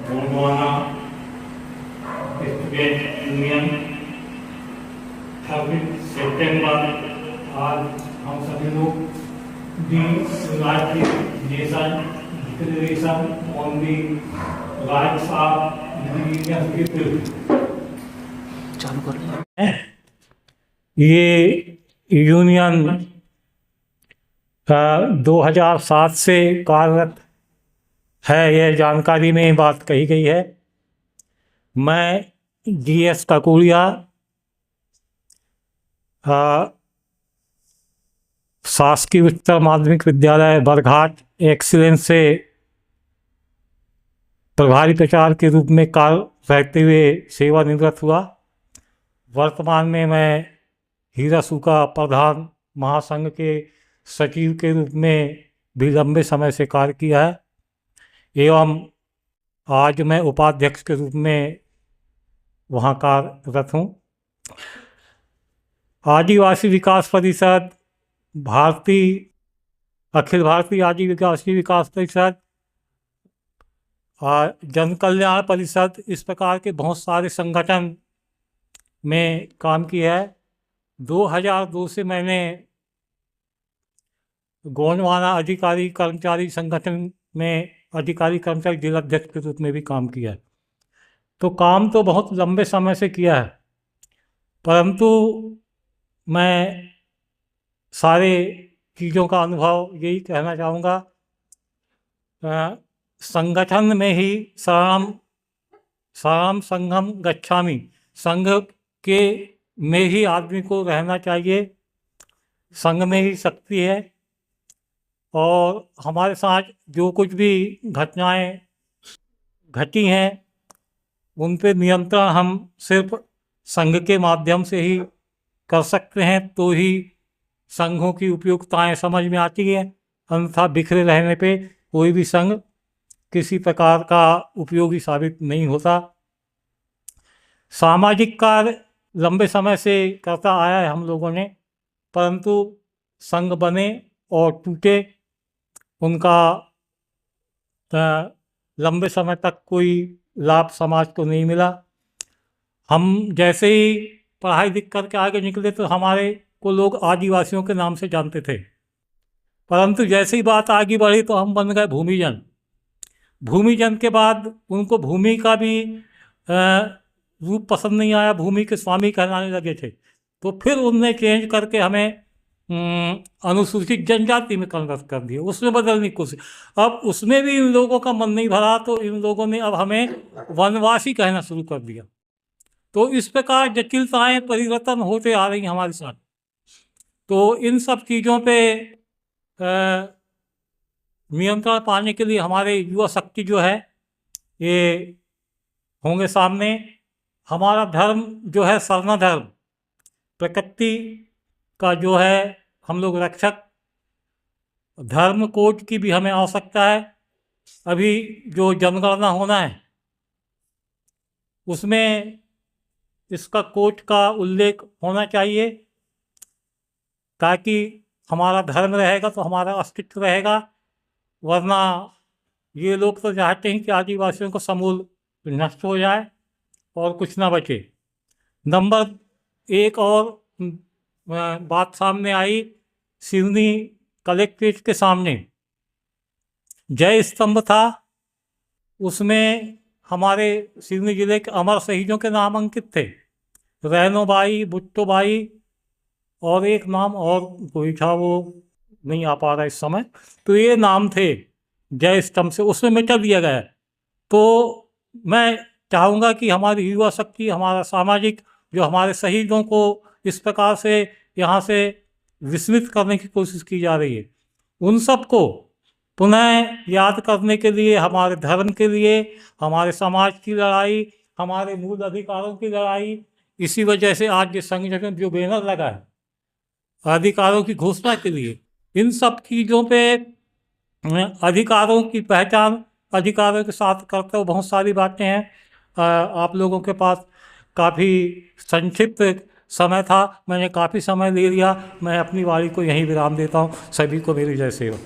Gondwana student union 26 सितंबर। आज हम सभी लोग the United Nation Declaration on the rights of indigenous people चालू कर ये यूनियन 2007 से कार्यरत है। यह जानकारी में बात कही गई है। मैं GS काकुड़िया शासकीय उच्चतर माध्यमिक विद्यालय बरघाट एक्सीलेंस से प्रभारी प्रचारक के रूप में कार्य रहते हुए सेवानिवृत्त हुआ। वर्तमान में मैं हीरासू का प्रधान महासंघ के सचिव के रूप में भी लंबे समय से कार्य किया है एवं आज मैं उपाध्यक्ष के रूप में वहाँ कार्यरत हूँ। आदिवासी विकास परिषद, अखिल भारतीय आदिवासी विकास परिषद, जन कल्याण परिषद, इस प्रकार के बहुत सारे संगठन में काम किया है। 2002 से मैंने गोंडवाना अधिकारी कर्मचारी संगठन में अधिकारी कर्मचारी जिलाध्यक्ष के रूप में भी काम किया है। तो काम तो बहुत लंबे समय से किया है, परंतु मैं सारे चीज़ों का अनुभव यही कहना चाहूँगा, संगठन में ही शरणम संघम गच्छामि, संघ के में ही आदमी को रहना चाहिए। संघ में ही शक्ति है और हमारे साथ जो कुछ भी घटनाएं घटी हैं उन पे नियंत्रण हम सिर्फ संघ के माध्यम से ही कर सकते हैं, तो ही संघों की उपयुक्तताएं समझ में आती है। अन्यथा बिखरे रहने पे कोई भी संघ किसी प्रकार का उपयोगी साबित नहीं होता। सामाजिक कार्य लंबे समय से करता आया है हम लोगों ने, परंतु संघ बने और टूटे, उनका लंबे समय तक कोई लाभ समाज को नहीं मिला। हम जैसे ही पढ़ाई लिख करके आगे निकले तो हमारे को लोग आदिवासियों के नाम से जानते थे, परंतु जैसे ही बात आगे बढ़ी तो हम बन गए भूमिजन। भूमिजन के बाद उनको भूमि का भी रूप पसंद नहीं आया, भूमि के स्वामी कहलाने लगे थे। तो फिर उनने चेंज करके हमें अनुसूचित जनजाति में कन्वर्ट कर दिया, उसमें बदलने की कोशिश। अब उसमें भी इन लोगों का मन नहीं भरा तो इन लोगों ने अब हमें वनवासी कहना शुरू कर दिया। तो इस प्रकार जटिलताएं परिवर्तन होते आ रही हैं हमारे साथ। तो इन सब चीज़ों पे नियंत्रण पाने के लिए हमारे युवा शक्ति जो है ये होंगे सामने। हमारा धर्म जो है सरना धर्म, प्रकृति का जो है हम लोग रक्षक, धर्म कोड की भी हमें आवश्यकता है। अभी जो जनगणना होना है उसमें इसका कोड का उल्लेख होना चाहिए, ताकि हमारा धर्म रहेगा तो हमारा अस्तित्व रहेगा। वरना ये लोग तो चाहते हैं कि आदिवासियों को समूल नष्ट हो जाए और कुछ ना बचे। नंबर एक और बात सामने आई, सिवनी कलेक्ट्रेट के सामने जय स्तंभ था, उसमें हमारे सिवनी जिले के अमर शहीदों के नाम अंकित थे, रैनोबाई, बुट्टोबाई और एक नाम और कोई था, वो नहीं आ पा रहा इस समय। तो ये नाम थे जय स्तंभ से, उसमें मिटा दिया गया। तो मैं चाहूँगा कि हमारी युवा शक्ति, हमारा सामाजिक जो हमारे शहीदों को इस प्रकार से यहाँ से विस्मृत करने की कोशिश की जा रही है, उन सब को पुनः याद करने के लिए, हमारे धर्म के लिए, हमारे समाज की लड़ाई, हमारे मूल अधिकारों की लड़ाई, इसी वजह से आज ये संगठन जो बैनर लगा है अधिकारों की घोषणा के लिए, इन सब चीज़ों पे अधिकारों की पहचान, अधिकारों के साथ करते हुए बहुत सारी बातें हैं। आप लोगों के पास काफ़ी संक्षिप्त समय था, मैंने काफ़ी समय ले लिया। मैं अपनी वाणी को यहीं विराम देता हूँ। सभी को मेरी जय सेवा।